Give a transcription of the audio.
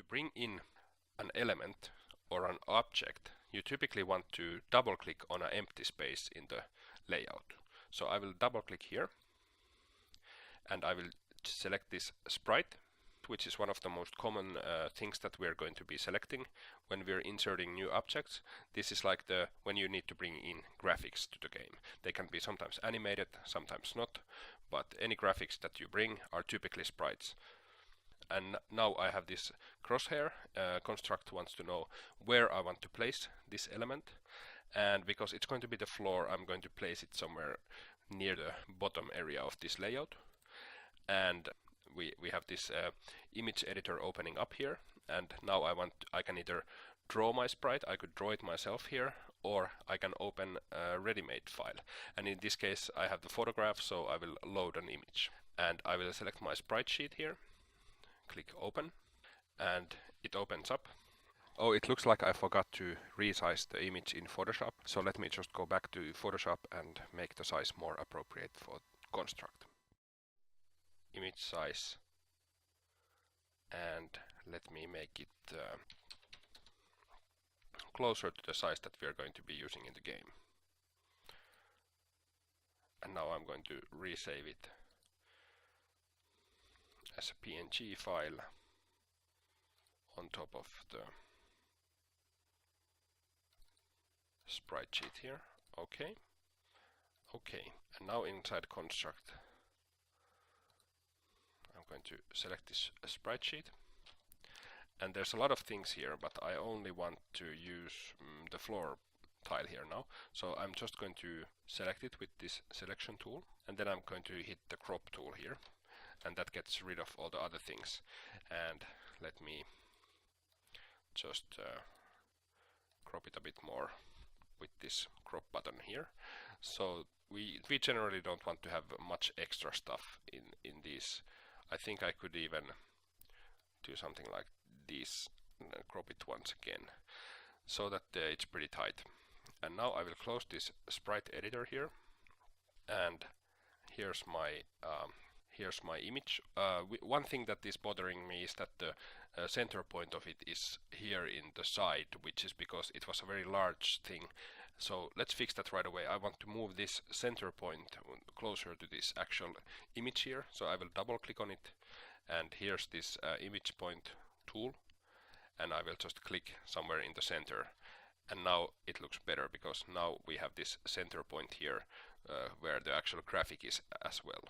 bring in an element or an object, you typically want to double click on an empty space in the layout. So I will double click here and I will select this sprite, which is one of the most common things that we're going to be selecting when we're inserting new objects. This is like when you need to bring in graphics to the game. They can be sometimes animated, sometimes not, but any graphics that you bring are typically sprites. And now I have this crosshair. Construct wants to know where I want to place this element, and because it's going to be the floor, I'm going to place it somewhere near the bottom area of this layout. And we have this image editor opening up here, and now I can either draw my sprite, I could draw it myself here, or I can open a ready-made file. And in this case I have the photograph, so I will load an image. And I will select my sprite sheet here, click open, and it opens up. Oh, it looks like I forgot to resize the image in Photoshop, so let me just go back to Photoshop and make the size more appropriate for Construct. Image size, and let me make it closer to the size that we are going to be using in the game. And now I'm going to resave it as a PNG file on top of the sprite sheet here. Okay. And now inside Construct I'm going to select this sprite sheet, and there's a lot of things here, but I only want to use the floor tile here now. So I'm just going to select it with this selection tool, and then I'm going to hit the crop tool here, and that gets rid of all the other things. And let me just crop it a bit more with this crop button here. So we generally don't want to have much extra stuff in these. I think I could even do something like this, and crop it once again, so that it's pretty tight. And now I will close this sprite editor here, and here's my image. One thing that is bothering me is that the center point of it is here in the side, which is because it was a very large thing. So let's fix that right away. I want to move this center point closer to this actual image here. So I will double click on it, and here's this image point tool, and I will just click somewhere in the center. And now it looks better, because now we have this center point here where the actual graphic is as well.